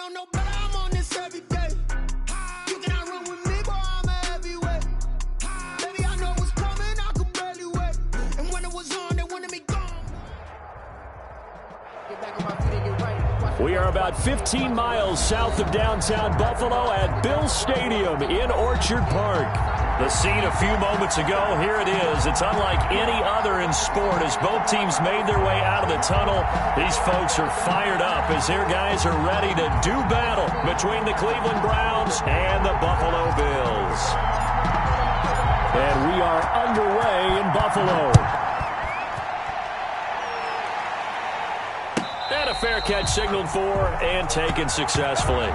know no better, I'm on this every day. You cannot run with me, boy, I'm a heavyweight. Baby, I know what's coming, I could barely wait. And when it was on, they wanted me gone. Get back on my feet and get right. We are about 15 miles south of downtown Buffalo at Bills Stadium in Orchard Park. The scene a few moments ago, here it is. It's unlike any other in sport as both teams made their way out of the tunnel. These folks are fired up as their guys are ready to do battle between the Cleveland Browns and the Buffalo Bills. And we are underway in Buffalo. And a fair catch signaled for and taken successfully.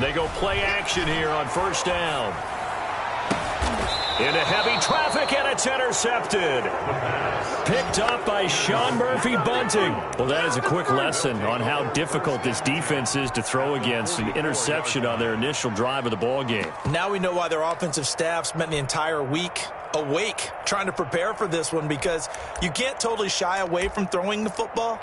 They go play action here on first down. Into heavy traffic, and it's intercepted. Picked up by Sean Murphy-Bunting. Well, that is a quick lesson on how difficult this defense is to throw against. An interception on their initial drive of the ball game. Now we know why their offensive staff spent the entire week awake trying to prepare for this one, because you can't totally shy away from throwing the football.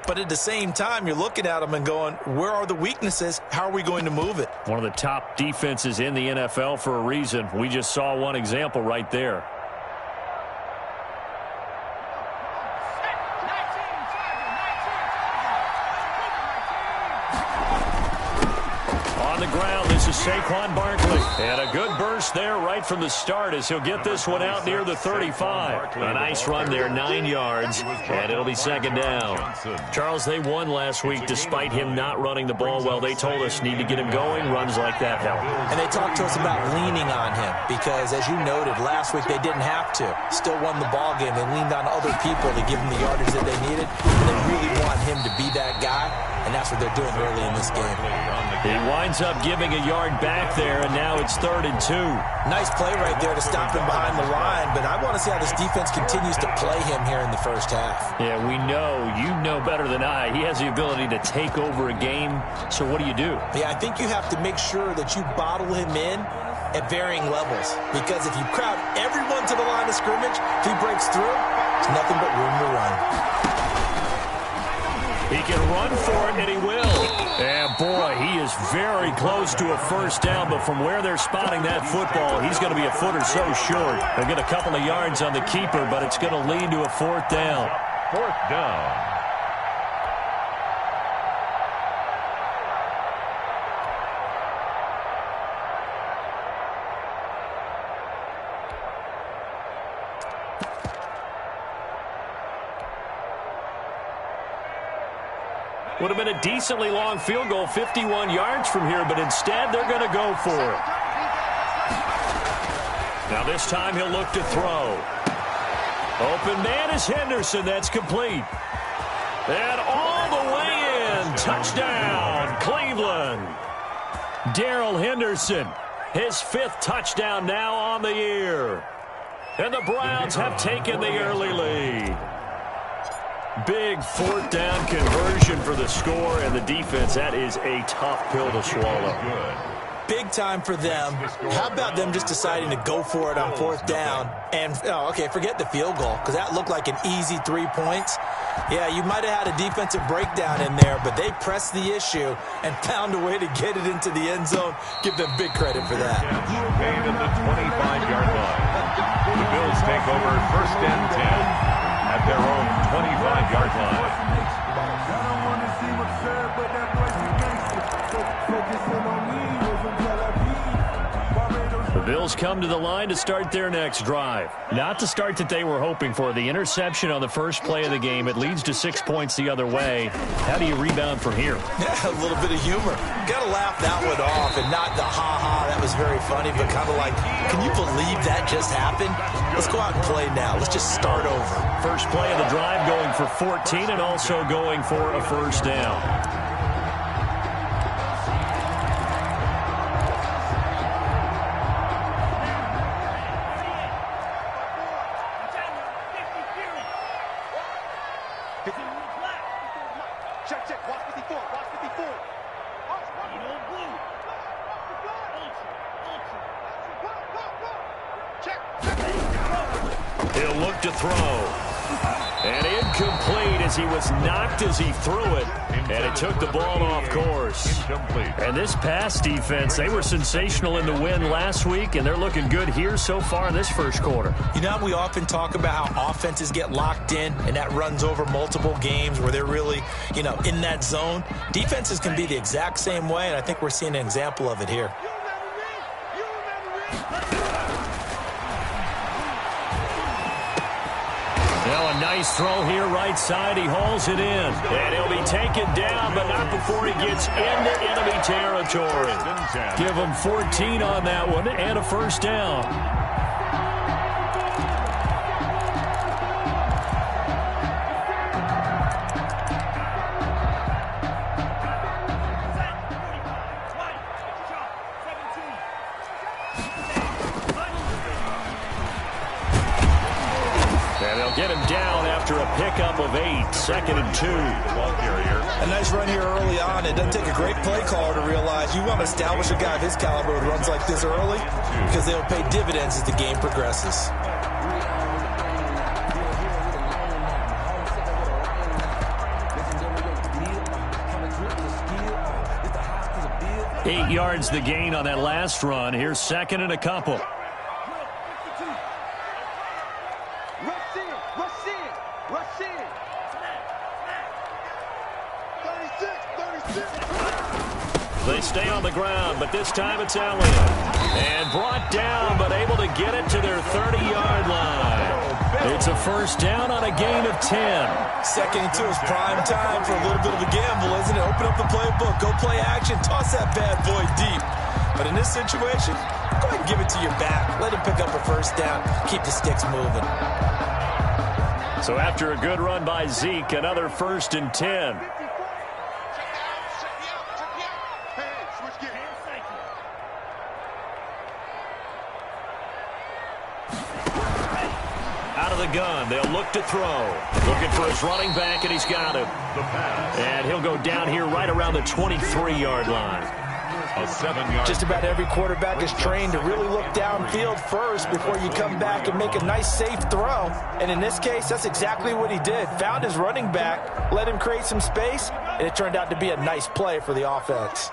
But at the same time, you're looking at them and going, where are the weaknesses? How are we going to move it? One of the top defenses in the NFL for a reason. We just saw one example right there. On the ground, this is Saquon Barkley. And a good burst there right from the start as he'll get this one out near the 35. A nice run there, 9 yards, and it'll be second down. Charles, they won last week despite him not running the ball well. They told us need to get him going. Runs like that help. And they talked to us about leaning on him because, as you noted, last week they didn't have to. Still won the ball game. They leaned on other people to give him the yardage that they needed. And they really want him to be that guy, and that's what they're doing early in this game. He winds up giving a yard back there, and now it's 3rd and 2. Nice play right there to stop him behind the line, but I want to see how this defense continues to play him here in the first half. Yeah, we know, you know better than I, he has the ability to take over a game, so what do you do? Yeah, I think you have to make sure that you bottle him in at varying levels, because if you crowd everyone to the line of scrimmage, if he breaks through, there's nothing but room to run. He can run for it, and he will. And, boy, he is very close to a first down, but from where they're spotting that football, he's going to be a foot or so short. They'll get a couple of yards on the keeper, but it's going to lead to a 4th down. 4th down. Would have been a decently long field goal, 51 yards from here, but instead they're going to go for it. Now this time he'll look to throw. Open man is Henderson. That's complete. And all the way in. Touchdown, Cleveland. Darrell Henderson, his 5th touchdown now on the year. And the Browns have taken the early lead. Big 4th down conversion for the score, and the defense, that is a tough pill to swallow. Big time for them. How about them just deciding to go for it on 4th down? And, okay, forget the field goal, because that looked like an easy 3 points. Yeah, you might have had a defensive breakdown in there, but they pressed the issue and found a way to get it into the end zone. Give them big credit for that. Gained at the 25-yard line. The Bills take over 1st and 10 at their own 25-yard line. The Bills come to the line to start their next drive. Not the start that they were hoping for. The interception on the first play of the game. It leads to 6 points the other way. How do you rebound from here? Yeah, a little bit of humor. Got to laugh that one off, and not the ha-ha, that was very funny, but kind of like, can you believe that just happened? Let's go out and play now. Let's just start over. First play of the drive going for 14 and also going for a first down. He'll look to throw. And incomplete as he was knocked as he threw it. And it took the ball off course. And this pass defense, they were sensational in the win last week, and they're looking good here so far in this first quarter. You know, we often talk about how offenses get locked in, and that runs over multiple games where they're really, in that zone. Defenses can be the exact same way, and I think we're seeing an example of it here. Now a nice throw here right side. He hauls it in. And he'll be taken down, but not before he gets into enemy territory. Give him 14 on that one and a first down. Get him down after a pickup of 8, 2nd and 2. A nice run here early on. It doesn't take a great play caller to realize you want to establish a guy of his caliber who runs like this early because they'll pay dividends as the game progresses. 8 yards the gain on that last run. Here's 2nd and a couple. They stay on the ground, but this time it's Elliott. And brought down, but able to get it to their 30-yard line. It's a first down on a gain of 10. 2nd and 2 is prime time for a little bit of a gamble, isn't it? Open up the playbook, go play action, toss that bad boy deep. But in this situation, go ahead and give it to your back. Let him pick up a first down, keep the sticks moving. So after a good run by Zeke, another 1st and 10. Out of the gun, they'll look to throw. Looking for his running back, and he's got him. And he'll go down here right around the 23-yard line. A 7-yard. Just about every quarterback is trained to really look downfield first before you come back and make a nice, safe throw. And in this case, that's exactly what he did. Found his running back, let him create some space, and it turned out to be a nice play for the offense.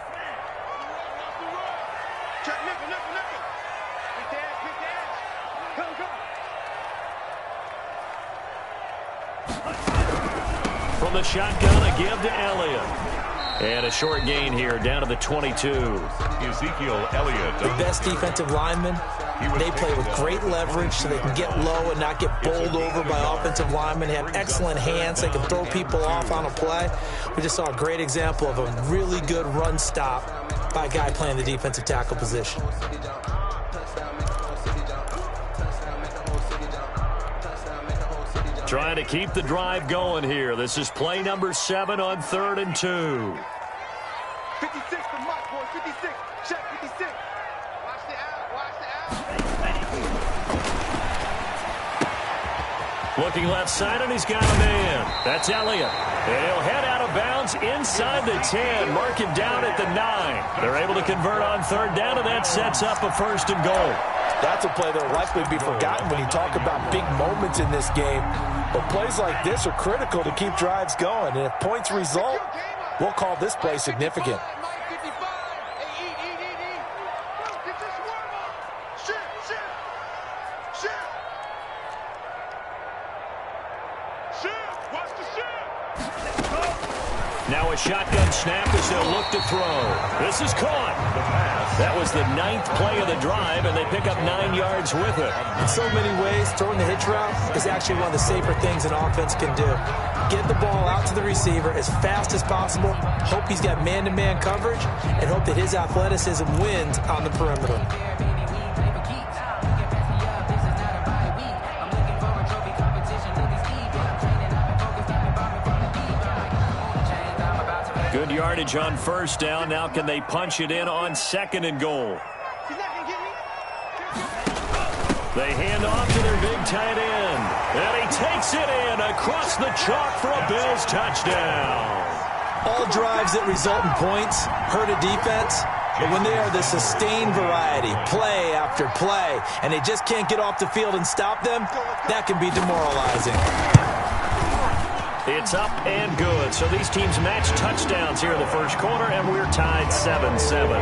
From the shotgun, a give to Elliott. And a short gain here, down to the 22. Ezekiel Elliott. The best defensive linemen, they play with great leverage so they can get low and not get bowled over by offensive linemen. They have excellent hands. They can throw people off on a play. We just saw a great example of a really good run stop by a guy playing the defensive tackle position. Trying to keep the drive going here. This is play number 7 on 3rd and 2. 56 for Mike, boy. 56. Check 56. Watch the out. Watch the out. Looking left side, and he's got a man. That's Elliott. And he'll head out of bounds inside the 10. Mark him down at the 9. They're able to convert on 3rd down, and that sets up a 1st and goal. That's a play that will likely be forgotten when you talk about big moments in this game. But plays like this are critical to keep drives going. And if points result, we'll call this play significant. Now a shotgun snap as they'll look to throw. This is caught. That was the 9th play of the drive, and they pick up 9 yards with it. In so many ways, throwing the hitch route is actually one of the safer things an offense can do. Get the ball out to the receiver as fast as possible, hope he's got man-to-man coverage, and hope that his athleticism wins on the perimeter. Good yardage on first down. Now can they punch it in on 2nd and goal? They hand off to their big tight end. And he takes it in across the chalk for a Bills touchdown. All drives that result in points hurt a defense, but when they are the sustained variety, play after play, and they just can't get off the field and stop them, that can be demoralizing. It's up and good. So these teams match touchdowns here in the first quarter, and we're tied 7-7.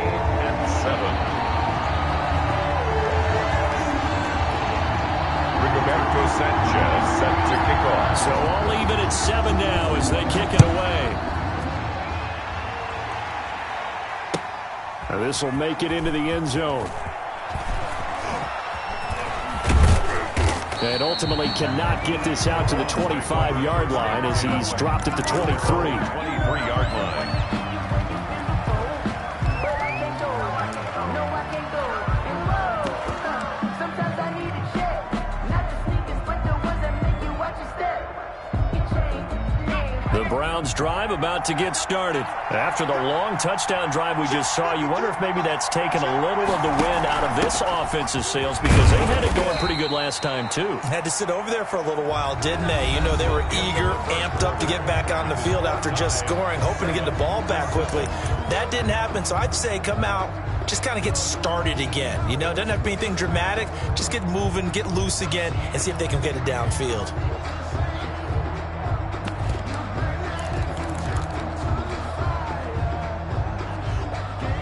Rigoberto Sanchez set to kick off. So all even at 7 now as they kick it away. Now this will make it into the end zone. And ultimately cannot get this out to the 25-yard line as he's dropped at the 23. 23-yard line. The Browns drive about to get started. After the long touchdown drive we just saw, you wonder if maybe that's taken a little of the wind out of this offensive sails because they had it going pretty good last time too. Had to sit over there for a little while, didn't they? You know, they were eager, amped up to get back on the field after just scoring, hoping to get the ball back quickly. That didn't happen, so I'd say come out, just kind of get started again. You know, it doesn't have to be anything dramatic. Just get moving, get loose again, and see if they can get it downfield.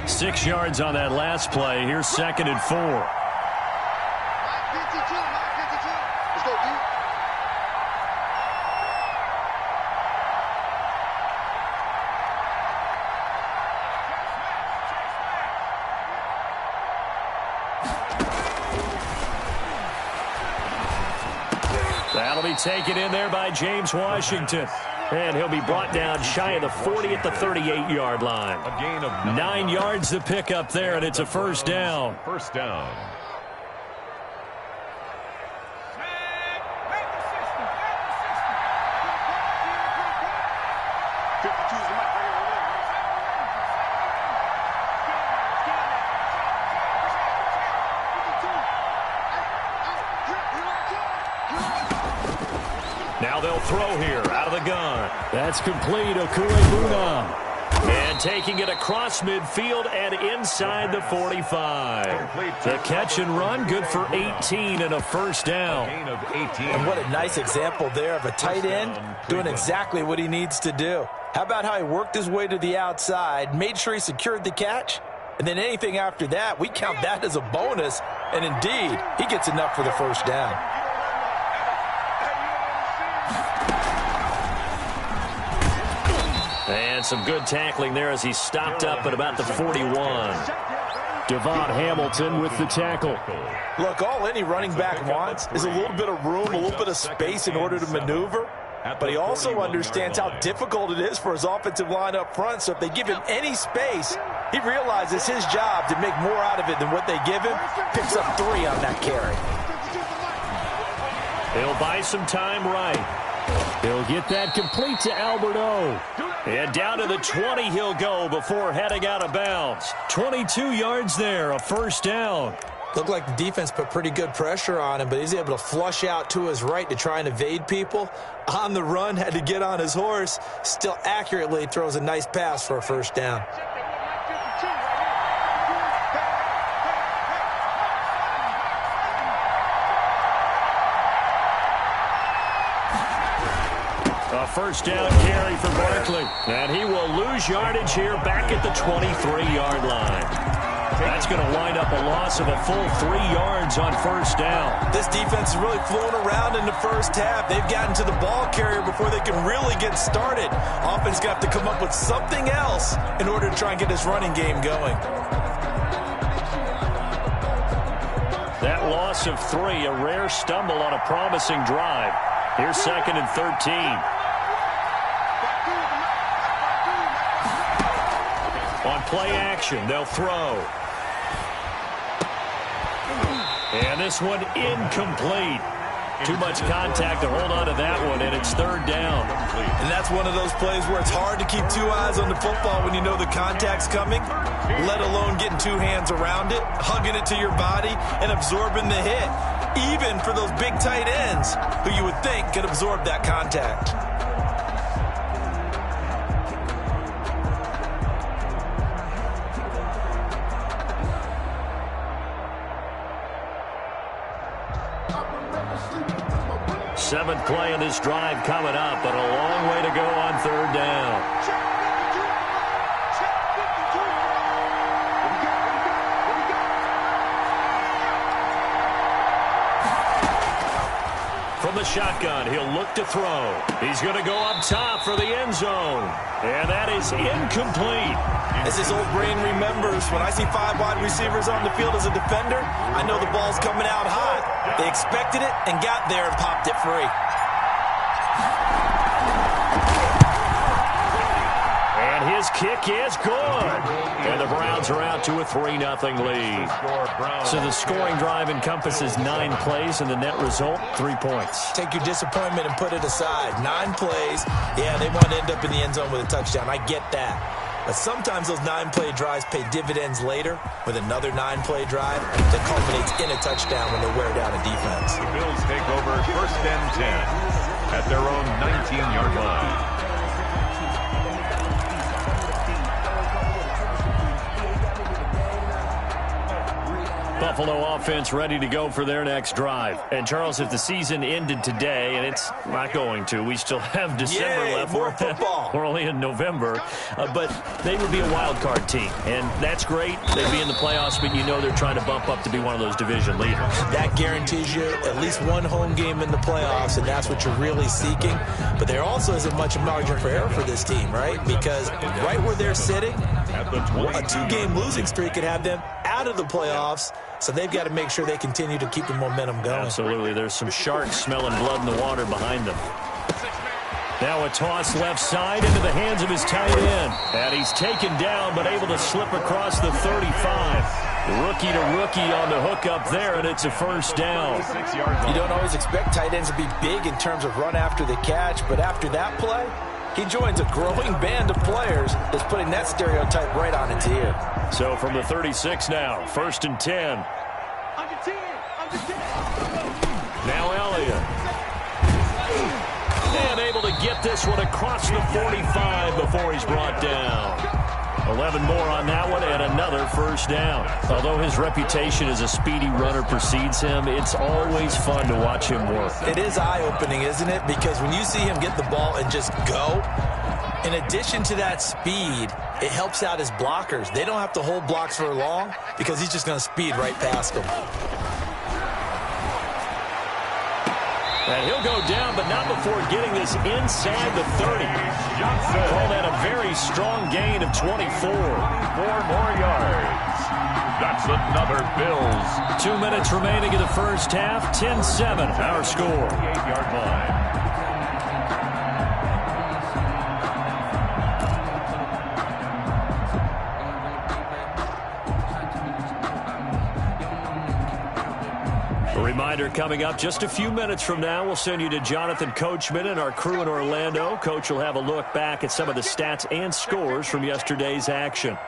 6 yards on that last play. Here's 2nd and 4. Let's go, dude. That'll be taken in there by James Washington. And he'll be brought down shy of the 40 at the 38-yard line. A gain of 9 yards to pick up there, and it's a first down. First down. Now they'll throw here out of the gun. That's complete. Okuebuna. And taking it across midfield and inside the 45. The catch and run, good for 18 and a first down. Gain of 18. And what a nice example there of a tight end doing exactly what he needs to do. How about how he worked his way to the outside, made sure he secured the catch, and then anything after that, we count that as a bonus. And indeed, he gets enough for the first down. And some good tackling there as he stopped up at about the 41. Devon Hamilton with the tackle. Look, all any running back wants is a little bit of room, a little bit of space in order to maneuver. But he also understands how difficult it is for his offensive line up front. So if they give him any space, he realizes his job to make more out of it than what they give him. Picks up 3 on that carry. He'll buy some time right. He'll get that complete to Albert O. And down to the 20 he'll go before heading out of bounds. 22 yards there, a first down. Looked like the defense put pretty good pressure on him, but he's able to flush out to his right to try and evade people. On the run, had to get on his horse. Still accurately throws a nice pass for a first down. A first down carry for Barkley. And he will lose yardage here back at the 23-yard line. That's going to wind up a loss of a full 3 yards on first down. This defense is really flown around in the first half. They've gotten to the ball carrier before they can really get started. Offense got to come up with something else in order to try and get this running game going. That loss of 3, a rare stumble on a promising drive. Here's 2nd and 13. On play action, they'll throw. And this one incomplete. Too much contact to hold on to that one, and it's 3rd down. And that's one of those plays where it's hard to keep 2 eyes on the football when you know the contact's coming, let alone getting 2 hands around it, hugging it to your body, and absorbing the hit, even for those big tight ends who you would think could absorb that contact. Seventh play of this drive coming up, but a long way to go on 3rd down. From the shotgun, he'll look to throw. He's going to go up top for the end zone. And that is incomplete. As his old brain remembers, when I see 5 wide receivers on the field as a defender, I know the ball's coming out hot. They expected it and got there and popped it free. And his kick is good. And the Browns are out to a 3-0 lead. So the scoring drive encompasses 9 plays, and the net result, 3 points. Take your disappointment and put it aside. 9 plays. Yeah, they want to end up in the end zone with a touchdown. I get that. But sometimes those 9-play drives pay dividends later with another 9-play drive that culminates in a touchdown when they wear down a defense. The Bills take over 1st and 10 at their own 19-yard line. Buffalo offense ready to go for their next drive. And, Charles, if the season ended today, and it's not going to, we still have December left. More football. We're only in November. But they would be a wild card team. And that's great. They'd be in the playoffs, but you know they're trying to bump up to be one of those division leaders. That guarantees you at least 1 home game in the playoffs, and that's what you're really seeking. But there also isn't much margin for error for this team, right? Because right where they're sitting, a 2-game losing streak could have them out of the playoffs. So they've got to make sure they continue to keep the momentum going. Absolutely. There's some sharks smelling blood in the water behind them. Now a toss left side into the hands of his tight end. And he's taken down but able to slip across the 35. Rookie to rookie on the hook up there, and it's a 1st down. You don't always expect tight ends to be big in terms of run after the catch, but after that play, he joins a growing band of players that's putting that stereotype right on its ear. So from the 36 now, 1st and 10. Now Elliott. And able to get this one across the 45 before he's brought down. 11 more on that one and another 1st down. Although his reputation as a speedy runner precedes him, it's always fun to watch him work. It is eye-opening, isn't it? Because when you see him get the ball and just go, in addition to that speed, it helps out his blockers. They don't have to hold blocks for long because he's just going to speed right past them. And he'll go down, but not before getting this inside the 30. Call that a very strong gain of 24. 4 more yards. That's another Bills. 2 minutes remaining in the first half. 10-7, our score. 8-yard line. A reminder coming up just a few minutes from now, we'll send you to Jonathan Coachman and our crew in Orlando. Coach will have a look back at some of the stats and scores from yesterday's action.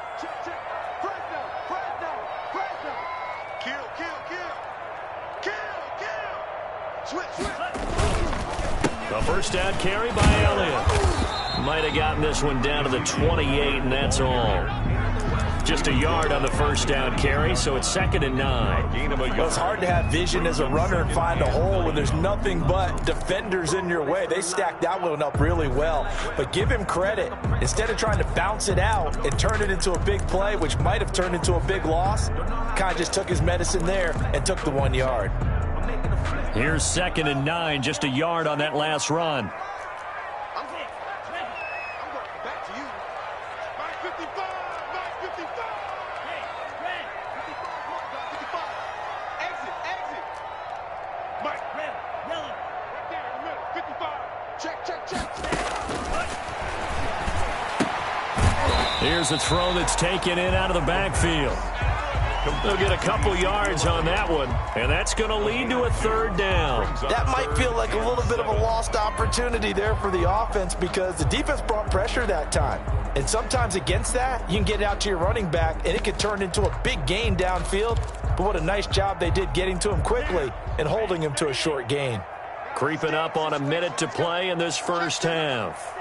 The 1st down carry by Elliott. Might have gotten this one down to the 28, and that's all. just a yard on the first down carry, so it's 2nd and 9. Well, it's hard to have vision as a runner and find a hole when there's nothing but defenders in your way. They stacked that one up really well. But give him credit. Instead of trying to bounce it out and turn it into a big play, which might have turned into a big loss, kind of just took his medicine there and took the 1 yard. Here's 2nd and 9, just a yard on that last run. Here's a throw that's taken in out of the backfield. They'll get a couple yards on that one, and that's going to lead to a 3rd down. That might feel like a little bit of a lost opportunity there for the offense because the defense brought pressure that time. And sometimes against that, you can get out to your running back, and it could turn into a big gain downfield. But what a nice job they did getting to him quickly and holding him to a short gain. Creeping up on a minute to play in this first half.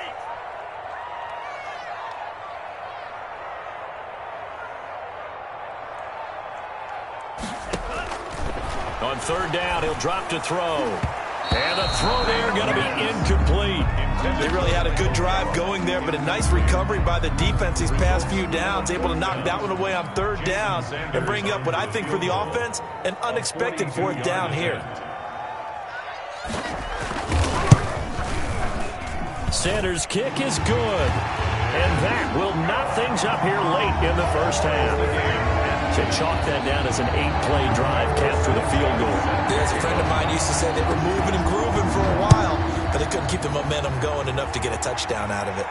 On 3rd down, he'll drop to throw. And the throw there going to be incomplete. They really had a good drive going there, but a nice recovery by the defense these past few downs, able to knock that one away on 3rd down and bring up what I think for the offense, an unexpected 4th down here. Sanders' kick is good. And that will knot things up here late in the first half. To chalk that down as an 8-play drive capped with a field goal. There's a friend of mine used to say they were moving and grooving for a while, but they couldn't keep the momentum going enough to get a touchdown out of it.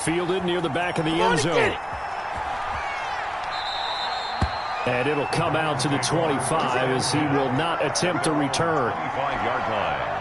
Fielded near the back of the end zone. And it'll come out to the 25 as he will not attempt to return. 25-yard line.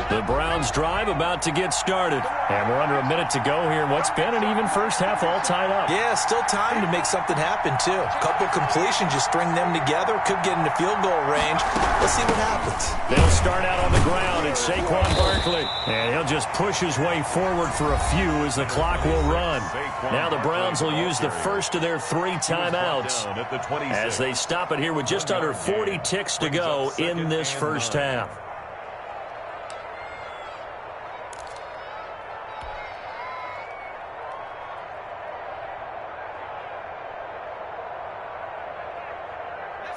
The Browns drive about to get started. And we're under a minute to go here in what's been an even first half, all tied up. Yeah, still time to make something happen, too. A couple completions, you string them together, could get into field goal range. Let's see what happens. They'll start out on the ground. It's Saquon Barkley. And he'll just push his way forward for a few as the clock will run. Now the Browns will use the first of their 3 timeouts as they stop it here with just under 40 ticks to go in this first half.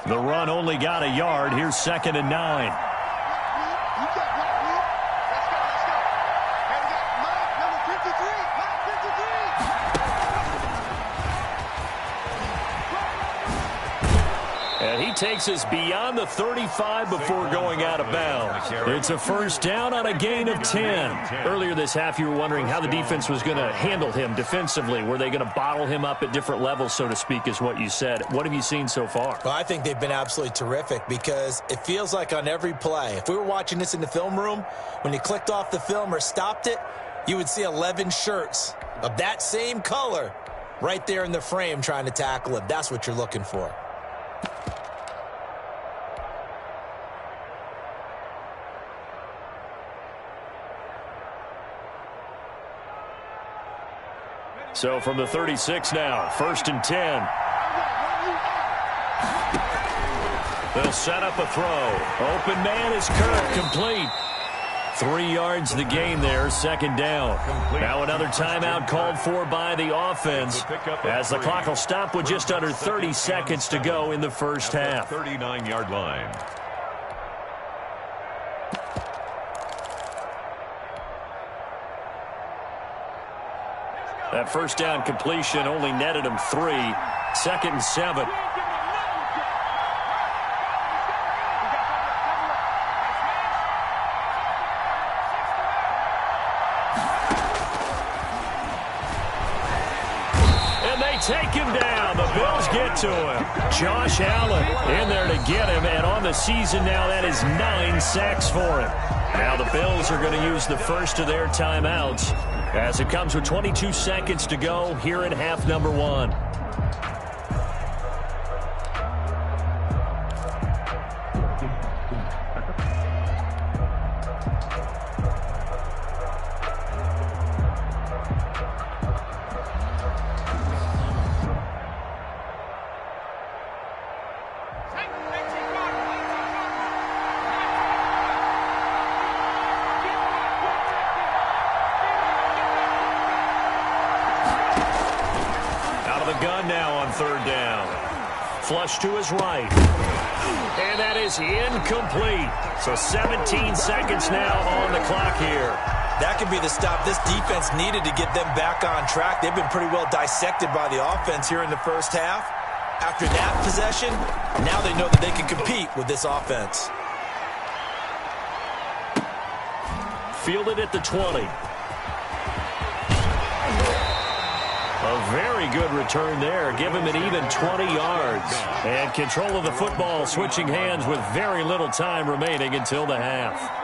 The run only got a yard. Here's 2nd and 9. And he takes us beyond the 35 before going out of bounds. It's a first down on a gain of 10. Earlier this half, you were wondering how the defense was going to handle him defensively. Were they going to bottle him up at different levels, so to speak, is what you said. What have you seen so far? Well, I think they've been absolutely terrific because it feels like on every play, if we were watching this in the film room, when you clicked off the film or stopped it, you would see 11 shirts of that same color right there in the frame trying to tackle him. That's what you're looking for. So from the 36 now, 1st and 10. They'll set up a throw. Open man is Kirk, complete. 3 yards the gain there, 2nd down. Now another timeout called for by the offense as the clock will stop with just under 30 seconds to go in the first half. 39-yard line. That first down completion only netted him 3. 2nd and 7. And they take him down. The Bills get to him. Josh Allen in there to get him. And on the season now, that is 9 sacks for him. Now the Bills are going to use the first of their timeouts as it comes with 22 seconds to go here in half number 1. Gun now on third down. Flush to his right. And that is incomplete. So 17 seconds now on the clock here. That could be the stop this defense needed to get them back on track. They've been pretty well dissected by the offense here in the first half. After that possession, now they know that they can compete with this offense. Fielded at the 20. A very good return there. Give him an even 20 yards. And control of the football, switching hands with very little time remaining until the half.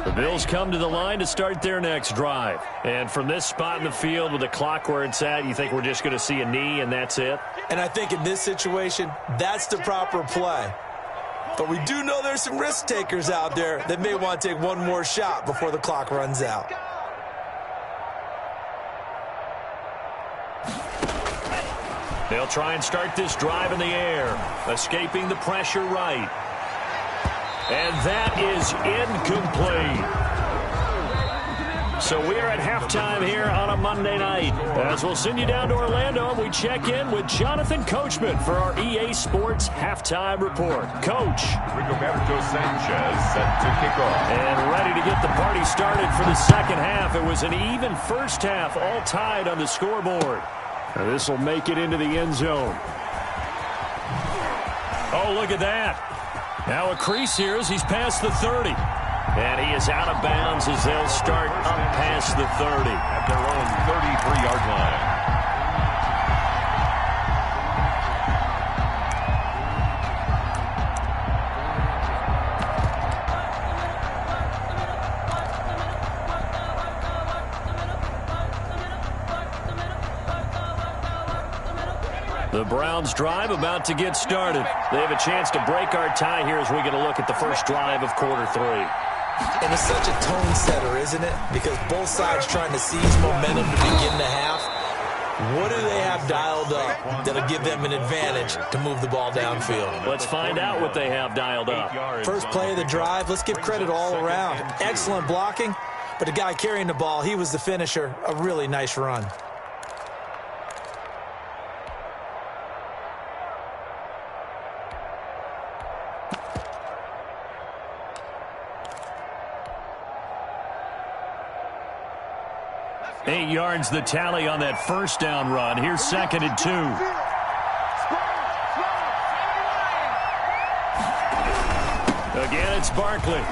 The Bills come to the line to start their next drive. And from this spot in the field with the clock where it's at, you think we're just going to see a knee and that's it? And I think in this situation, that's the proper play. But we do know there's some risk takers out there that may want to take one more shot before the clock runs out. They'll try and start this drive in the air, escaping the pressure right. And that is incomplete. So we are at halftime here on a Monday night. As we'll send you down to Orlando, we check in with Jonathan Coachman for our EA Sports Halftime Report. Coach. Rigoberto Sanchez set to kick off. And ready to get the party started for the second half. It was an even first half, all tied on the scoreboard. Now this will make it into the end zone. Oh, look at that. Now a crease here as he's past the 30. And he is out of bounds as they'll start up past the 30. At their own 33-yard line. The Browns drive about to get started. They have a chance to break our tie here as we get a look at the first drive of quarter 3. And it's such a tone setter, isn't it? Because both sides trying to seize momentum to begin the half. What do they have dialed up that'll give them an advantage to move the ball downfield? Let's find out what they have dialed up. First play of the drive, let's give credit all around. Excellent blocking, but the guy carrying the ball, he was the finisher. A really nice run. Eight yards the tally on that first down run. Here's 2nd and 2. Again, it's Barkley.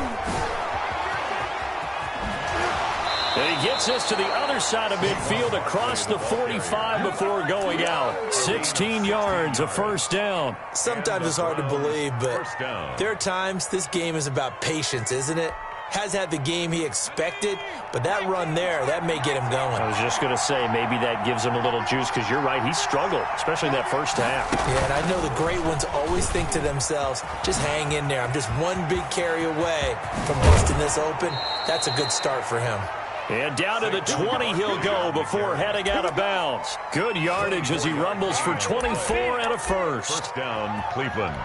And he gets us to the other side of midfield across the 45 before going out. 16 yards, a first down. Sometimes it's hard to believe, but there are times this game is about patience, isn't it? Has had the game he expected, but that run there, that may get him going. I was just going to say, maybe that gives him a little juice, because you're right, he struggled, especially in that first half. Yeah, and I know the great ones always think to themselves, just hang in there. I'm just one big carry away from busting this open. That's a good start for him. And down to the 20 he'll go before heading out of bounds. Good yardage as he rumbles for 24 and a first. First down, Cleveland.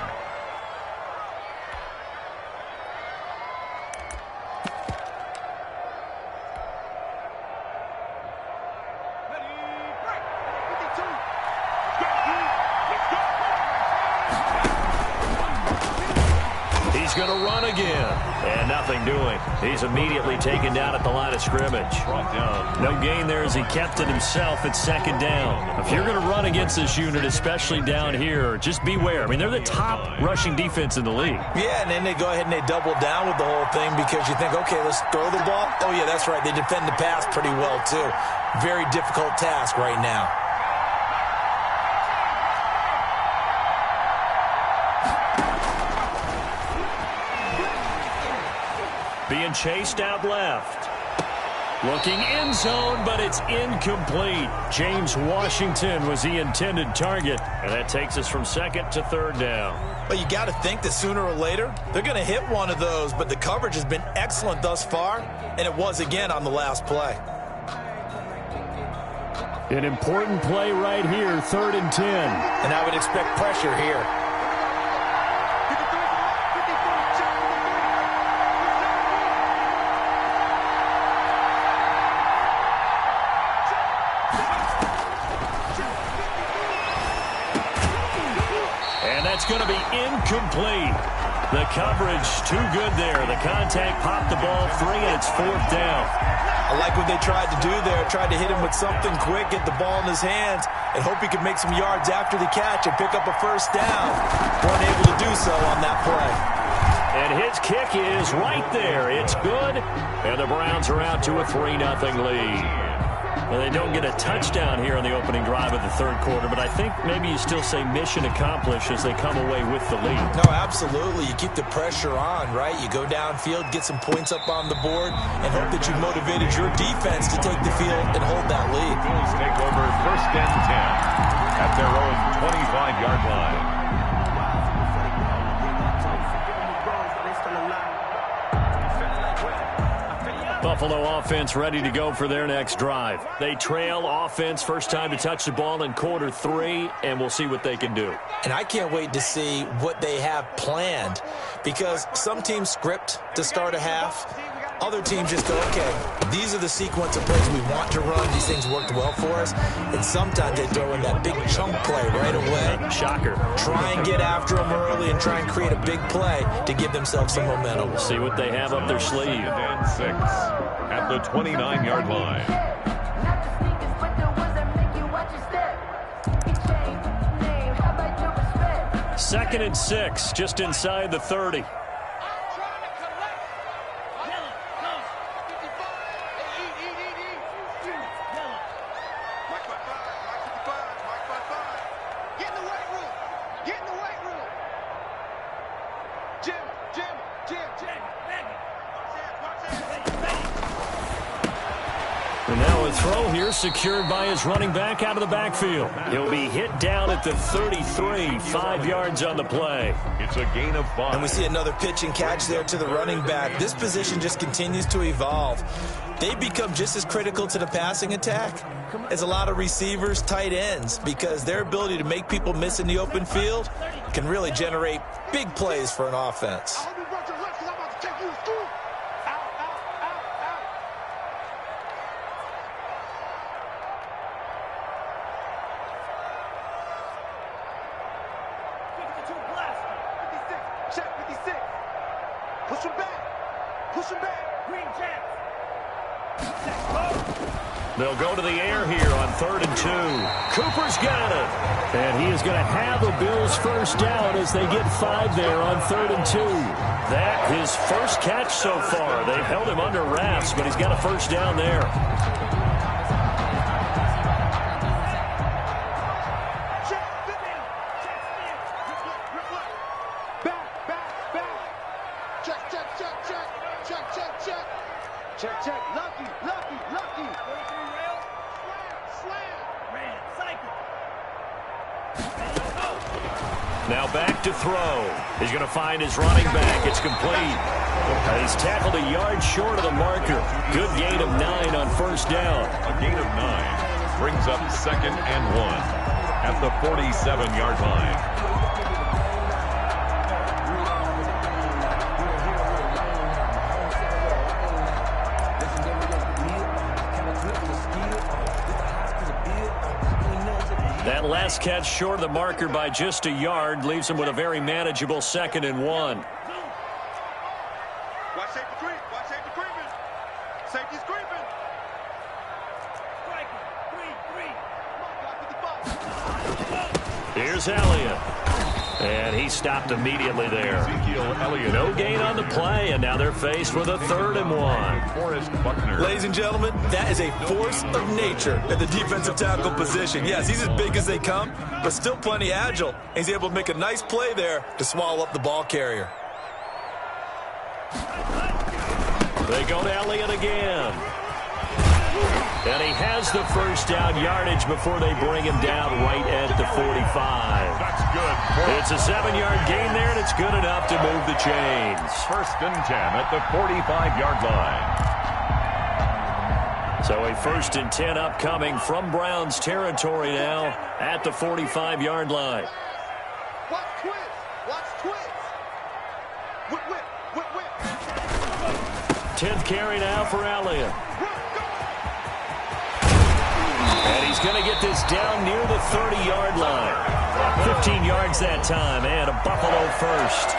He's going to run again. And nothing doing. He's immediately taken down at the line of scrimmage. No gain there as he kept it himself at second down. If you're going to run against this unit, especially down here, just beware. I mean, they're the top rushing defense in the league. Yeah, and then they go ahead and they double down with the whole thing because you think, okay, let's throw the ball. Oh, yeah, that's right. They defend the pass pretty well, too. Very difficult task right now. Being chased out left. Looking end zone, but it's incomplete. James Washington was the intended target, and that takes us from second to third down. Well, you got to think that sooner or later, they're going to hit one of those, but the coverage has been excellent thus far, and it was again on the last play. An important play right here, 3rd and 10. And I would expect pressure here. It's going to be incomplete. The coverage too good there. The contact popped the ball free, and it's 4th down. I like what they tried to do there. Tried to hit him with something quick, get the ball in his hands, and hope he could make some yards after the catch and pick up a first down. Weren't able to do so on that play. And his kick is right there. It's good, and the Browns are out to a 3-0 lead. Well, they don't get a touchdown here on the opening drive of the third quarter, but I think maybe you still say mission accomplished as they come away with the lead. No, absolutely. You keep the pressure on, right? You go downfield, get some points up on the board, and hope that you motivated your defense to take the field and hold that lead. Bills take over 1st and 10 at their own 25-yard line. Buffalo offense ready to go for their next drive. They trail offense, first time to touch the ball in quarter 3, and we'll see what they can do. And I can't wait to see what they have planned because some teams script to start a half. Other teams just go, okay, these are the sequence of plays we want to run. These things worked well for us. And sometimes they throw in that big chunk play right away. Shocker. Try and get after them early and try and create a big play to give themselves some momentum. We'll see what they have up their sleeve. 2nd and 6 at the 29-yard line. Second and 6, just inside the 30. And now a throw here secured by his running back out of the backfield. He'll be hit down at the 33, 5 yards on the play. It's a gain of 5. And we see another pitch and catch there to the running back. This position just continues to evolve. They become just as critical to the passing attack as a lot of receivers, tight ends, because their ability to make people miss in the open field can really generate big plays for an offense. They'll go to the air here on 3rd and 2. Cooper's got it. And he is going to have the Bills' first down as they get 5 there on 3rd and 2. That his first catch so far. They've held him under wraps, but he's got a first down there. Now back to throw. He's going to find his running back. It's complete. He's tackled a yard short of the marker. Good gain of 9 on first down. A gain of 9 brings up 2nd and 1 at the 47-yard line. That last catch short of the marker by just a yard leaves him with a very manageable 2nd and 1. Watch safety creep. Watch safety creeping. Safety's creeping. Here's Elliott. And he stopped immediately there. No gain on the play, and now they're faced with a 3rd and 1. Ladies and gentlemen, that is a force of nature at the defensive tackle position. Yes, he's as big as they come, but still plenty agile. He's able to make a nice play there to swallow up the ball carrier. They go to Elliott again. And he has the first down yardage before they bring him down right at the 45. That's good. It's a 7-yard gain there, and it's good enough to move the chains. 1st and 10 at the 45-yard line. So a 1st and 10 upcoming from Browns territory now at the 45-yard line. Watch twist. Watch twist. Whip, whip, whip, whip. 10th carry now for Elliott. And he's going to get this down near the 30-yard line. 15 yards that time, and a Buffalo first.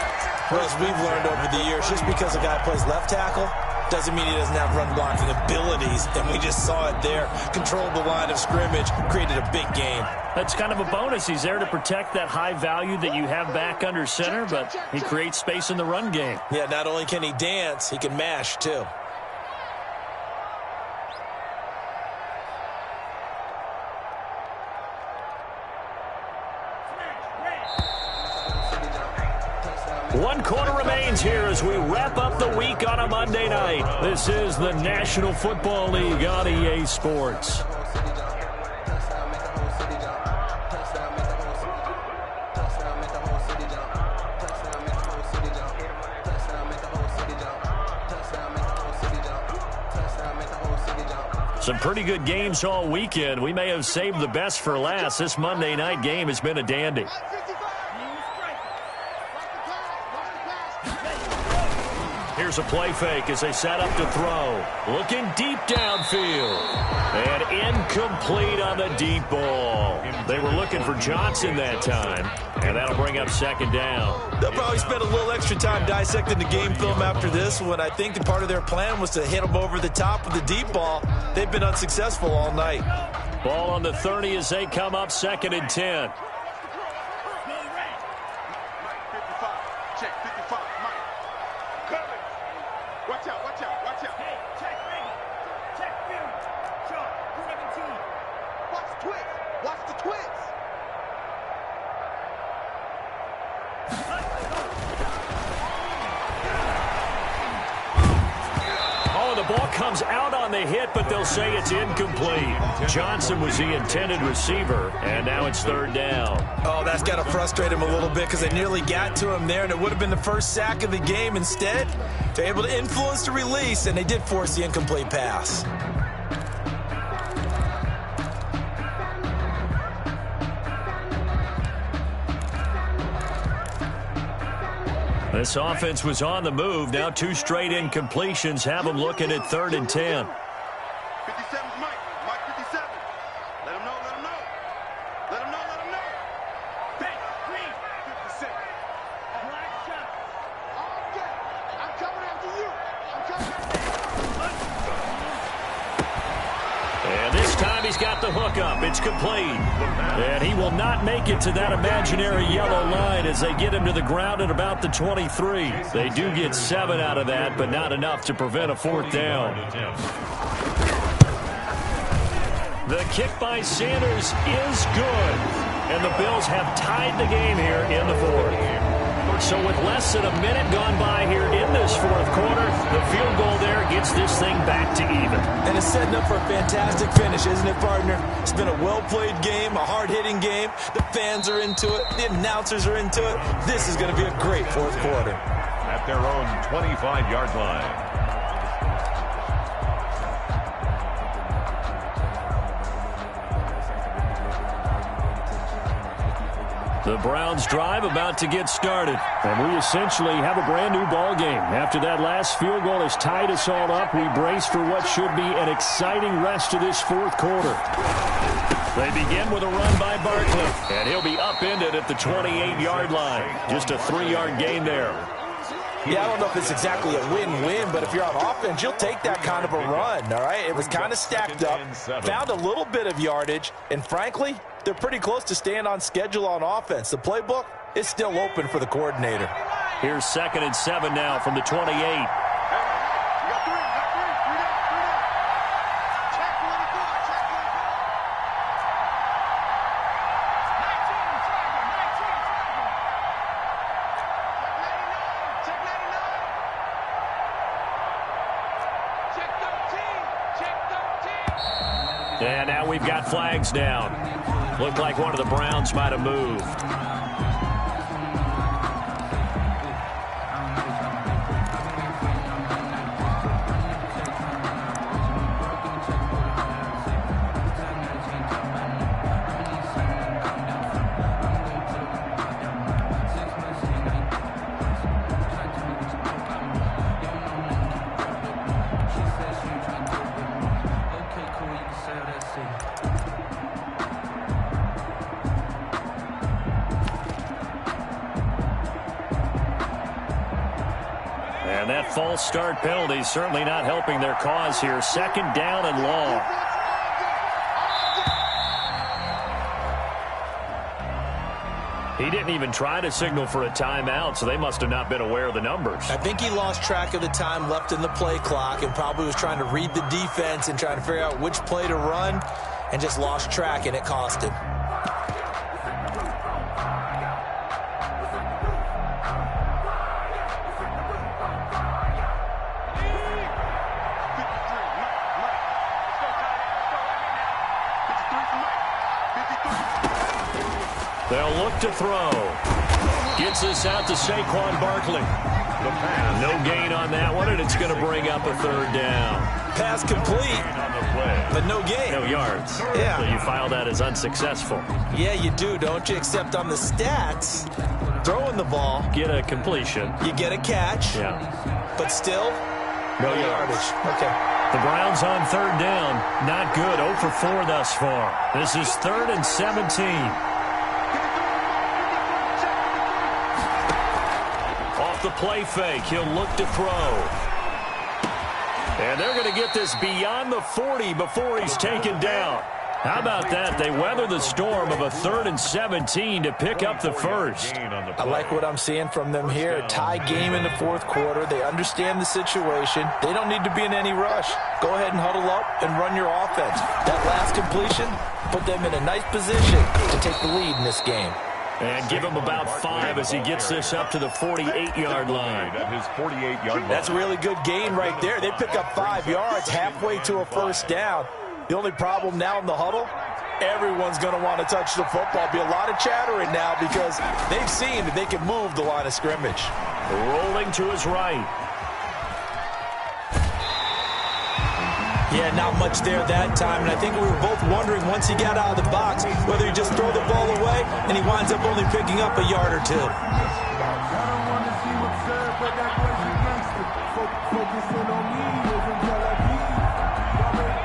Well, as we've learned over the years, just because a guy plays left tackle doesn't mean he doesn't have run blocking abilities, and we just saw it there. Controlled the line of scrimmage, created a big gain. That's kind of a bonus. He's there to protect that high value that you have back under center, but he creates space in the run game. Yeah, not only can he dance, he can mash, too. One quarter remains here as we wrap up the week on a Monday night. This is the National Football League on EA Sports. Some pretty good games all weekend. We may have saved the best for last. This Monday night game has been a dandy. Here's a play fake as they set up to throw. Looking deep downfield. And incomplete on the deep ball. They were looking for Johnson that time. And that'll bring up 2nd down. They'll probably spend a little extra time dissecting the game film after this one. I think that part of their plan was to hit them over the top with the deep ball. They've been unsuccessful all night. Ball on the 30 as they come up 2nd and 10. Watch out, watch out, watch out. Hey, check ready. Check film. Sharp, 17. Watch the twist. Watch the twist. Oh, the ball comes out on the hit, but they'll say it's incomplete. Johnson was the intended receiver, and now it's 3rd down. Oh, that's got to frustrate him a little bit because they nearly got to him there, and it would have been the first sack of the game. Instead, they're able to influence the release, and they did force the incomplete pass. This offense was on the move. Now 2 straight incompletions have them looking at 3rd and 10. 57's Mike. Mike 57. Let him know, let him know. Let him know, let him know. Bang, green. 57. Black shot. Okay. I'm coming after you. I'm coming after you. And this time he's got the hook up. It's complete. And he will not make it to that imaginary yellow line as they get him to the ground at about the 23. They do get 7 out of that, but not enough to prevent a 4th down. The kick by Sanders is good. And the Bills have tied the game here in the 4th. So with less than a minute gone by here in this 4th quarter, the field goal there gets this thing back to even. And it's setting up for a fantastic finish, isn't it, partner? It's been a well-played game, a hard-hitting game. The fans are into it. The announcers are into it. This is going to be a great 4th quarter. At their own 25-yard line. The Browns drive about to get started. And we essentially have a brand new ball game. After that last field goal has tied us all up, we brace for what should be an exciting rest to this 4th quarter. They begin with a run by Barkley. And he'll be upended at the 28-yard line. Just a 3-yard gain there. Yeah, I don't know if it's exactly a win-win, but if you're on offense, you'll take that kind of a run, all right? It was kind of stacked up, found a little bit of yardage, and frankly, they're pretty close to staying on schedule on offense. The playbook is still open for the coordinator. Here's 2nd and 7 now from the 28. And now we've got flags down. Looked like one of the Browns might have moved. And that false start penalty is certainly not helping their cause here. 2nd down and long. He didn't even try to signal for a timeout, so they must have not been aware of the numbers. I think he lost track of the time left in the play clock and probably was trying to read the defense and trying to figure out which play to run and just lost track, and it cost him. They'll look to throw. Gets this out to Saquon Barkley. No gain on that one, and it's going to bring up a 3rd down. Pass complete, but no gain. No yards. Yeah. So you file that as unsuccessful. Yeah, you do, don't you? Except on the stats, throwing the ball. Get a completion. You get a catch. Yeah. But still, no yardage. Okay. The Browns on 3rd down. Not good. 0 for 4 thus far. This is 3rd and 17. The play fake. He'll look to throw. And they're going to get this beyond the 40 before he's taken down. How about that? They weather the storm of a 3rd and 17 to pick up the first. I like what I'm seeing from them here. A tie game in the 4th quarter. They understand the situation. They don't need to be in any rush. Go ahead and huddle up and run your offense. That last completion put them in a nice position to take the lead in this game. And give him about 5 as he gets this up to the 48-yard line. At his 48-yard line. That's a really good gain right there. They pick up 5 yards halfway to a 1st down. The only problem now in the huddle, everyone's going to want to touch the football. Be a lot of chattering now because they've seen that they can move the line of scrimmage. Rolling to his right. Yeah, not much there that time, and I think we were both wondering once he got out of the box whether he just throw the ball away, and he winds up only picking up a yard or 2.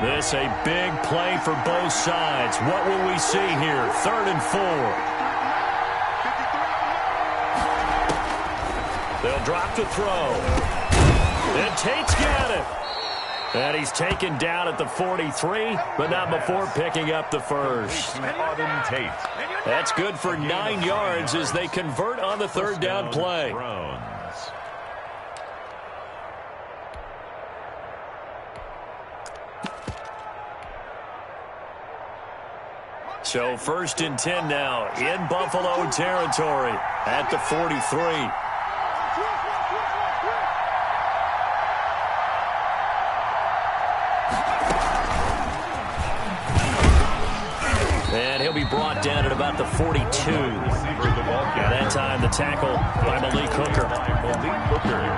This a big play for both sides. What will we see here? 3rd and 4. They'll drop to throw. And Tate's got it. And he's taken down at the 43, but not before picking up the first. Tate. That's good for 9 yards as they convert on the 3rd down play. So 1st and 10 now in Buffalo territory at the 43. And he'll be brought down at about the 42. At that time, the tackle by Malik Hooker.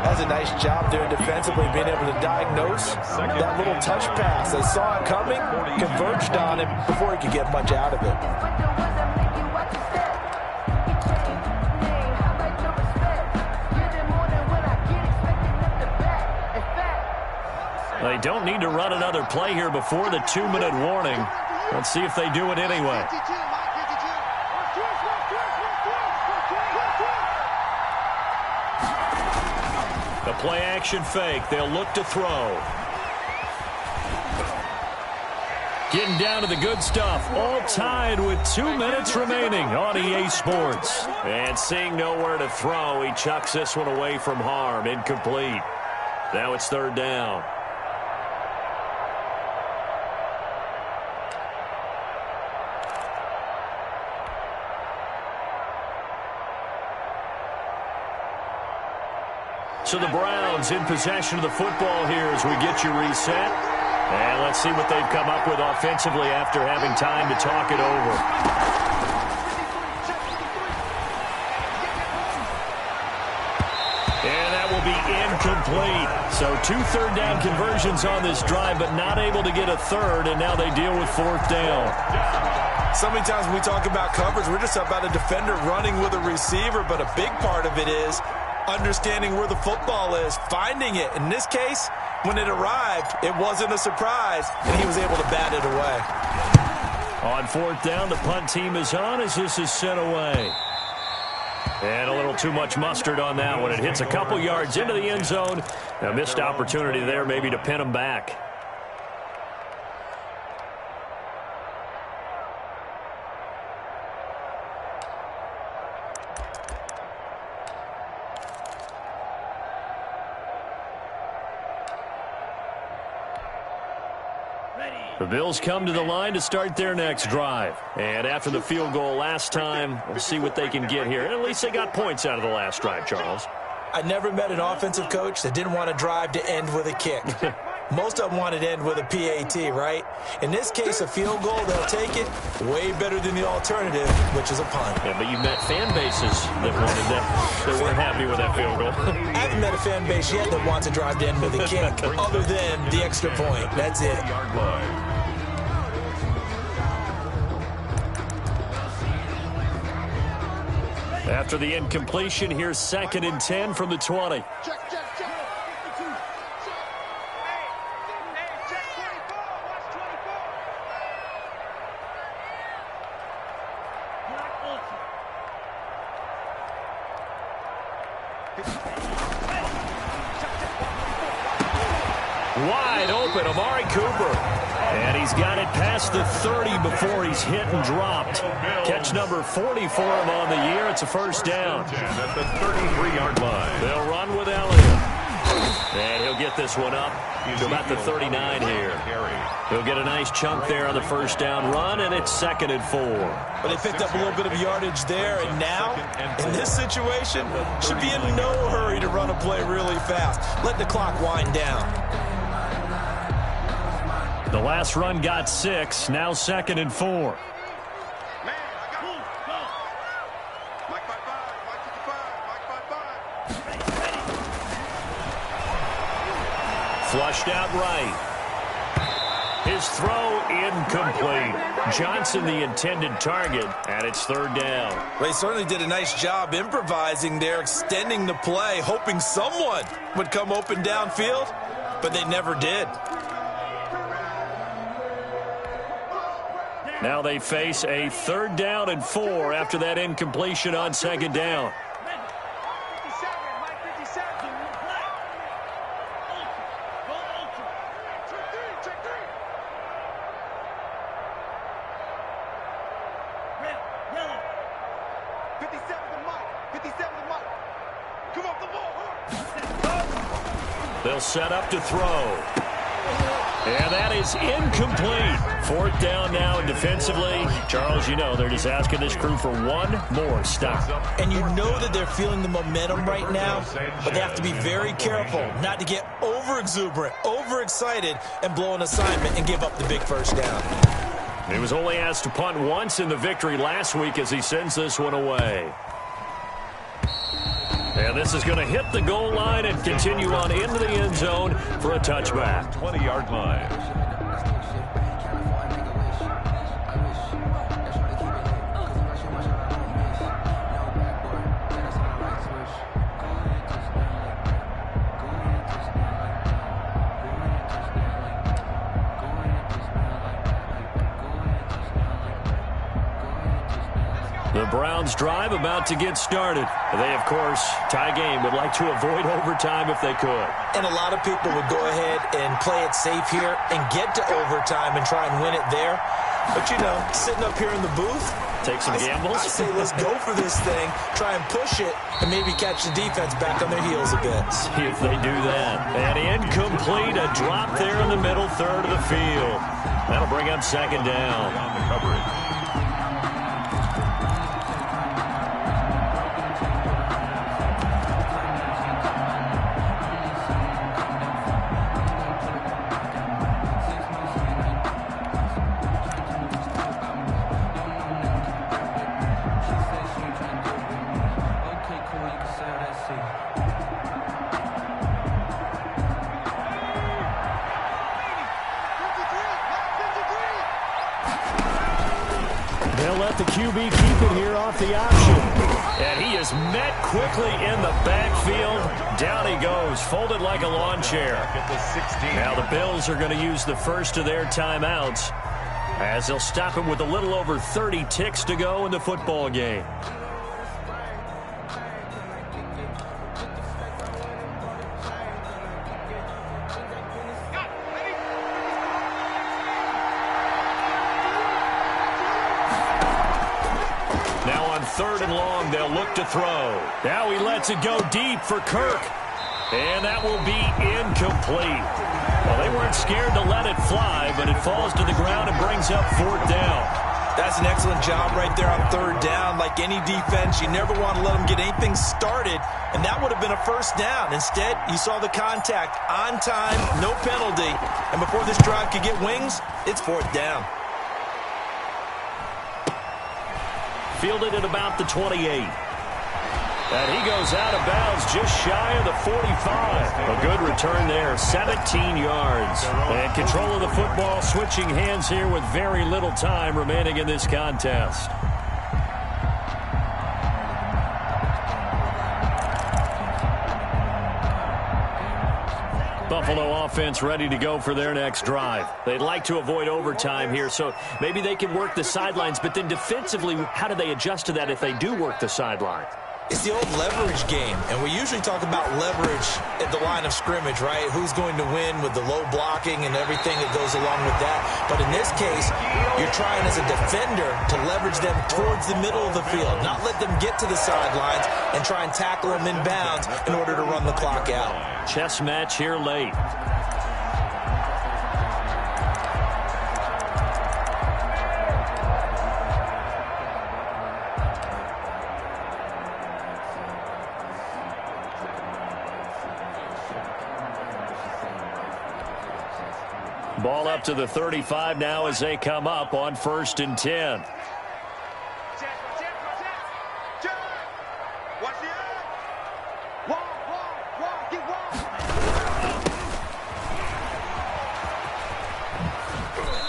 That's a nice job there defensively, being able to diagnose that little touch pass. They saw it coming, converged on him before he could get much out of it. They don't need to run another play here before the 2-minute warning. Let's see if they do it anyway. play action fake. They'll look to throw. Getting down to the good stuff. All tied with 2 minutes remaining on EA Sports. And seeing nowhere to throw, he chucks this one away from harm. Incomplete. Now it's third down. So the Browns in possession of the football here as we get you reset. And let's see what they've come up with offensively after having time to talk it over. And that will be incomplete. So 2 third-down conversions on this drive, but not able to get a third, and now they deal with fourth down. So many times when we talk about coverage, we're just about a defender running with a receiver, but a big part of it is understanding where the football is, finding it. In this case, when it arrived, it wasn't a surprise, and he was able to bat it away. On fourth down, the punt team is on as this is sent away. And a little too much mustard on that one. It hits a couple yards into the end zone. A missed opportunity there maybe to pin him back. The Bills come to the line to start their next drive. And after the field goal last time, we'll see what they can get here. At least they got points out of the last drive, Charles. I never met an offensive coach that didn't want a drive to end with a kick. Most of them wanted to end with a PAT, right? In this case, a field goal, they'll take it. Way better than the alternative, which is a punt. Yeah, but you've met fan bases that wanted that. They weren't happy with that field goal. I haven't met a fan base yet that wants a drive to end with a kick, other than the extra point. That's it. After the incompletion, here's 2nd and 10 from the 20. Wide open, Amari Cooper. And he's got it past the 30 before he's hit and dropped. Catch number 40 for him on the year. It's a first down. At the 33-yard line. They'll run with Elliott. And he'll get this one up to about the 39 here. He'll get a nice chunk there on the first down run, and it's 2nd and 4. But they picked up a little bit of yardage there, and now, in this situation, should be in no hurry to run a play really fast. Let the clock wind down. The last run got 6, now 2nd and 4. Man, I got Mike 5-5, Mike 55, Mike 5-5. Flushed out right. His throw incomplete. Johnson the intended target, and it's third down. Well, he certainly did a nice job improvising there, extending the play, hoping someone would come open downfield, but they never did. Now they face a 3rd down and 4 after that incompletion on 2nd down. They'll set up to throw. And that is incomplete. 4th down now, and defensively, Charles, you know, they're just asking this crew for one more stop. And you know that they're feeling the momentum right now, but they have to be very careful not to get over-exuberant, overexcited, and blow an assignment and give up the big first down. He was only asked to punt once in the victory last week as he sends this one away. And this is going to hit the goal line and continue on into the end zone for a touchback. 20-yard line. The Browns drive about to get started. They, of course, tie game, would like to avoid overtime if they could. And a lot of people would go ahead and play it safe here and get to overtime and try and win it there. But, you know, sitting up here in the booth, take some gambles. I say let's go for this thing, try and push it, and maybe catch the defense back on their heels a bit. See if they do that. And incomplete, a drop there in the middle third of the field. That'll bring up second down. On the coverage. They'll let the QB keep it here off the option. And he is met quickly in the backfield. Down he goes, folded like a lawn chair. Now the Bills are going to use the first of their timeouts as they'll stop him with a little over 30 ticks to go in the football game. Third and long, they'll look to throw. Now he lets it go deep for Kirk. And that will be incomplete. Well, they weren't scared to let it fly, but it falls to the ground and brings up fourth down. That's an excellent job right there on third down. Like any defense, you never want to let them get anything started, and that would have been a first down. Instead, you saw the contact on time, no penalty, and before this drive could get wings, it's fourth down. Fielded at about the 28. And he goes out of bounds just shy of the 45. A good return there, 17 yards. And control of the football switching hands here with very little time remaining in this contest. Buffalo offense ready to go for their next drive. They'd like to avoid overtime here, so maybe they can work the sidelines, but then defensively, how do they adjust to that if they do work the sidelines? It's the old leverage game, and we usually talk about leverage at the line of scrimmage, right? Who's going to win with the low blocking and everything that goes along with that. But in this case, you're trying as a defender to leverage them towards the middle of the field, not let them get to the sidelines and try and tackle them in bounds in order to run the clock out. Chess match here late. Ball up to the 35 now as they come up on 1st and 10.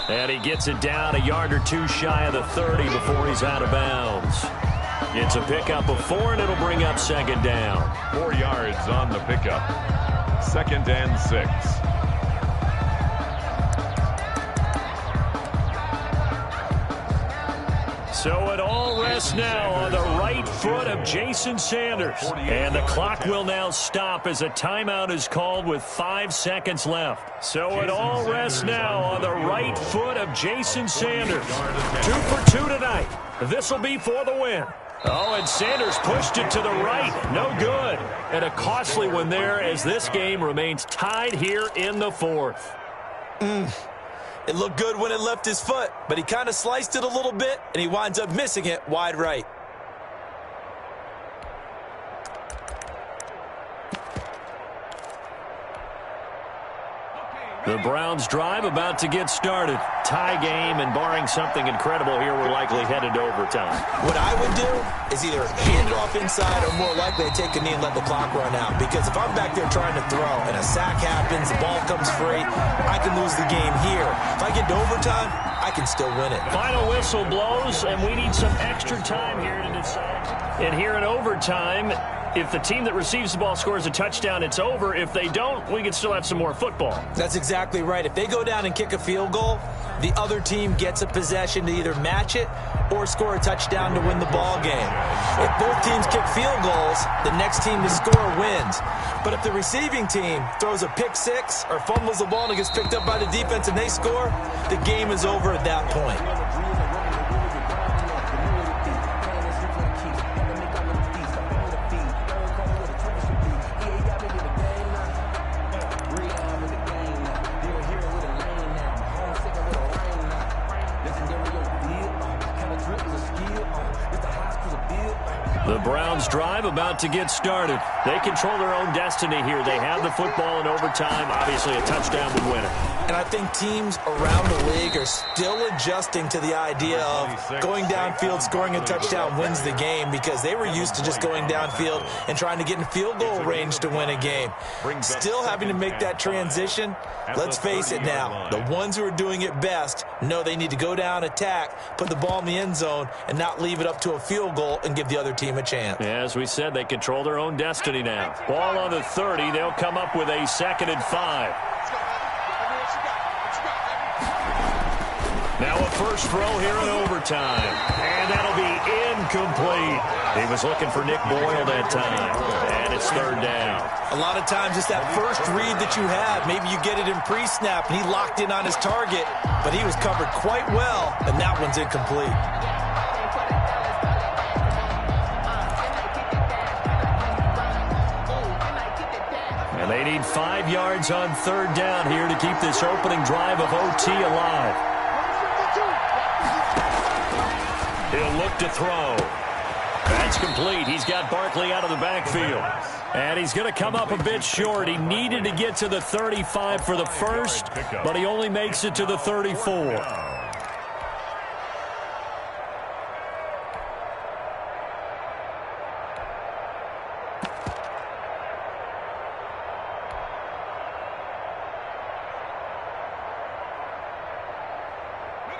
And he gets it down a yard or two shy of the 30 before he's out of bounds. It's a pickup of 4, and it'll bring up second down. 4 yards on the pickup. 2nd and 6. So it all rests now on the right foot of Jason Sanders. And the clock will now stop as a timeout is called with 5 seconds left. So it all rests now on the right foot of Jason Sanders. 2 for 2 tonight. This will be for the win. Oh, and Sanders pushed it to the right. No good. And a costly one there as this game remains tied here in the 4th. It looked good when it left his foot, but he kind of sliced it a little bit, and he winds up missing it wide right. The Browns drive about to get started. Tie game, and barring something incredible here, we're likely headed to overtime. What I would do is either hand it off inside or more likely take a knee and let the clock run out. Because if I'm back there trying to throw and a sack happens, the ball comes free, I can lose the game here. If I get to overtime, I can still win it. Final whistle blows, and we need some extra time here to decide. And here in overtime, if the team that receives the ball scores a touchdown, it's over. If they don't, we can still have some more football. That's exactly right. If they go down and kick a field goal, the other team gets a possession to either match it or score a touchdown to win the ball game. If both teams kick field goals, the next team to score wins. But if the receiving team throws a pick six or fumbles the ball and it gets picked up by the defense and they score, the game is over at that point. The Browns drive about to get started. They control their own destiny here. They have the football in overtime. Obviously, a touchdown would win it. And I think teams around the league are still adjusting to the idea of going downfield, scoring a touchdown wins the game, because they were used to just going downfield and trying to get in field goal range to win a game. Still having to make that transition. Let's face it now, the ones who are doing it best know they need to go down, attack, put the ball in the end zone, and not leave it up to a field goal and give the other team a chance. As we said, they control their own destiny now. Ball on the 30. They'll come up with a 2nd and 5. Now a first throw here in overtime. And that'll be incomplete. He was looking for Nick Boyle that time. And it's 3rd down. A lot of times it's that first read that you have. Maybe you get it in pre-snap and he locked in on his target, but he was covered quite well, and that one's incomplete. And they need 5 yards on 3rd down here to keep this opening drive of OT alive. He'll look to throw. That's complete. He's got Barkley out of the backfield. And he's going to come up a bit short. He needed to get to the 35 for the first, but he only makes it to the 34.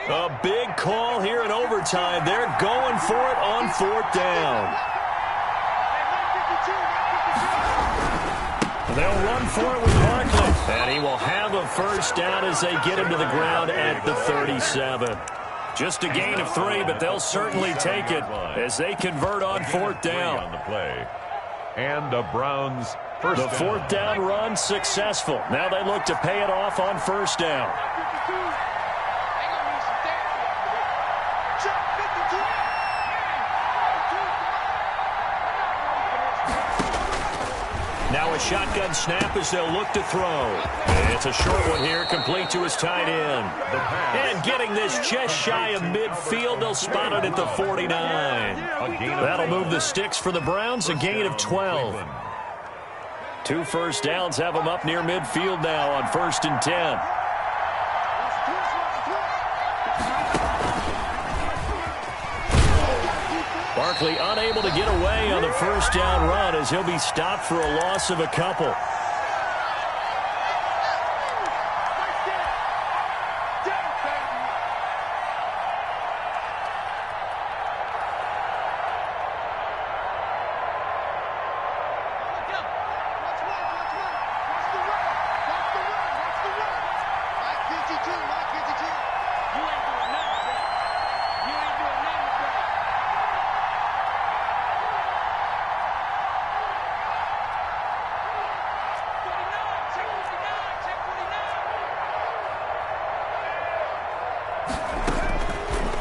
A big call here in overtime. They're going for it on 4th down. They'll run for it with Barkley. And he will have a first down as they get him to the ground at the 37. Just a gain of 3, but they'll certainly take it as they convert on 4th down. On the play. And the Browns first down. The 4th down run successful. Now they look to pay it off on 1st down. Now a shotgun snap as they'll look to throw. It's a short one here, complete to his tight end. And getting this just shy of midfield, they'll spot it at the 49. That'll move the sticks for the Browns, a gain of 12. 2 first downs have them up near midfield now on 1st and 10. Barkley unable to get away on the first down run as he'll be stopped for a loss of a couple.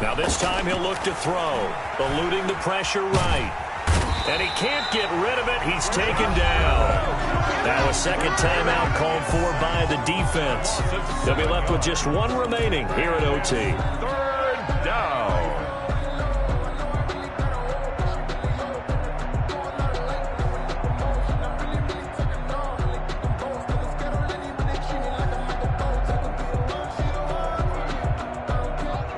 Now this time he'll look to throw, eluding the pressure right. And he can't get rid of it. He's taken down. Now a second timeout called for by the defense. They'll be left with just 1 remaining here at OT. 3rd down.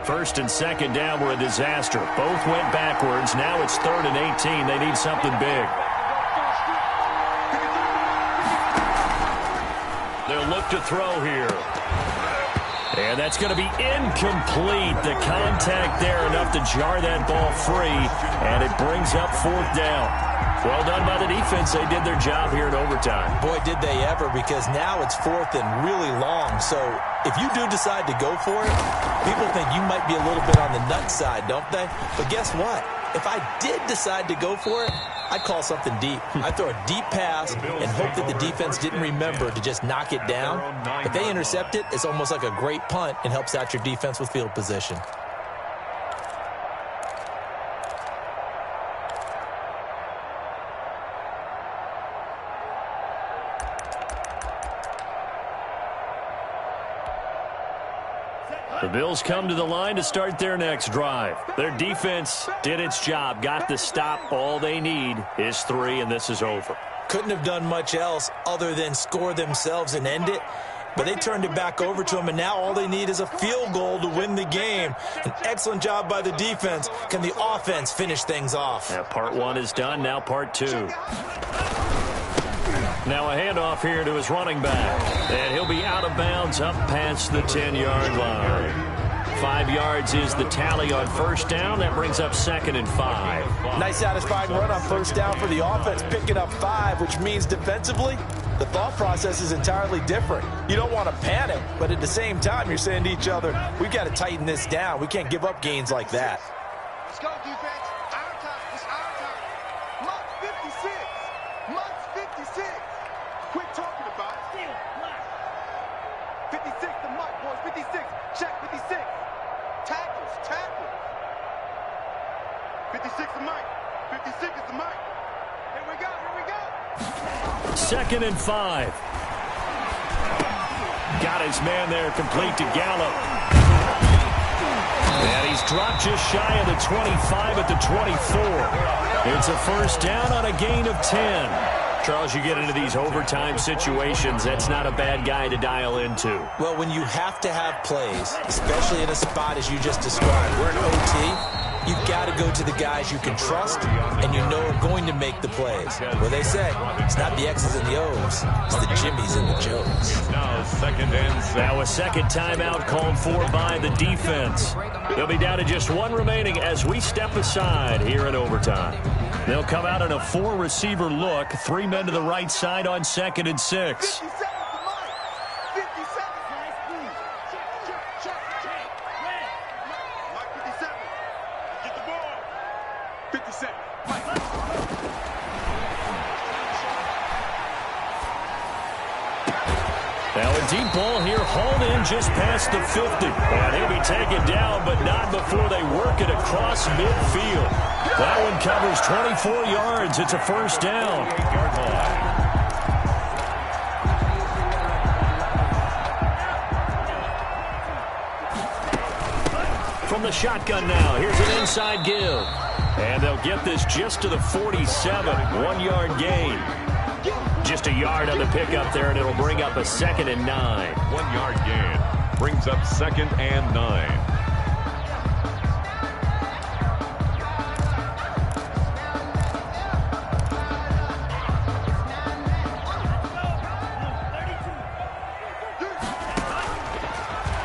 First and 2nd down were a disaster. Both went backwards. Now it's 3rd and 18. They need something big. They'll look to throw here. And that's going to be incomplete. The contact there enough to jar that ball free. And it brings up 4th down. Well done by the defense. They did their job here in overtime. Boy, did they ever, because now it's 4th and really long. So if you do decide to go for it, people think you might be a little bit on the nut side, don't they? But guess what? If I did decide to go for it, I'd call something deep. I'd throw a deep pass and hope that the defense didn't remember to just knock it down. If they intercept it, it's almost like a great punt and helps out your defense with field position. The Bills come to the line to start their next drive. Their defense did its job, got the stop. All they need is 3, and this is over. Couldn't have done much else other than score themselves and end it. But they turned it back over to them, and now all they need is a field goal to win the game. An excellent job by the defense. Can the offense finish things off? Yeah, part 1 is done, now part 2. Now a handoff here to his running back. And he'll be out of bounds up past the 10-yard line. 5 yards is the tally on first down. That brings up 2nd and 5. Nice satisfying run on first down for the offense, picking up 5, which means defensively, the thought process is entirely different. You don't want to panic, but at the same time, you're saying to each other, we've got to tighten this down. We can't give up gains like that. Let's go, defense. Our time. It's our time. Month 56. Month 56. Quit talking about it. 56 to Mike, boys. 56. Check 56. Tackles. 56 to Mike. 56 is to Mike. Here we go. 2nd and 5. Got his man there, complete to Gallup. And he's dropped just shy of the 25 at the 24. It's a first down on a gain of 10. Charles, you get into these overtime situations, that's not a bad guy to dial into. Well, when you have to have plays, especially in a spot as you just described, we're in OT, you've got to go to the guys you can trust and you know are going to make the plays. Well, they say it's not the X's and the O's, it's the Jimmies and the Joes. Now 2nd and 7. Now a second timeout called for by the defense. They'll be down to just 1 remaining as we step aside here in overtime. They'll come out in a 4-receiver look, 3 men to the right side on 2nd and 6. 57 to Mike. 57. Mike 57. Get the ball. 57. Mike. Now a deep ball here, hauled in just past the 50. And he'll be taken down, but not before they work it across midfield. That one covers 24 yards. It's a first down. 8-yard line. From the shotgun now, here's an inside give. And they'll get this just to the 47, 1-yard gain. Just a yard on the pickup there, and it'll bring up a 2nd and 9. 1-yard gain brings up 2nd and 9.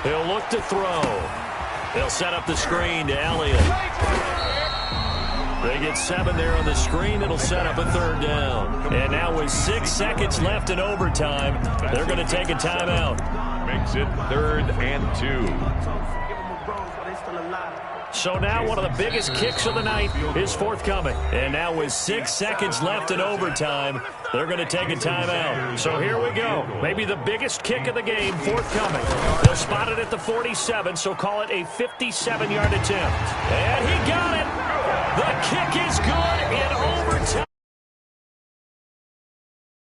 He'll look to throw. They'll set up the screen to Elliott. They get 7 there on the screen. It'll set up a 3rd down. And now with 6 seconds left in overtime, they're going to take a timeout. Makes it 3rd and 2. So now one of the biggest kicks of the night is forthcoming. And now with 6 seconds left in overtime, they're going to take a timeout. So here we go. Maybe the biggest kick of the game forthcoming. They'll spot it at the 47, so call it a 57-yard attempt. And he got it. The kick is good.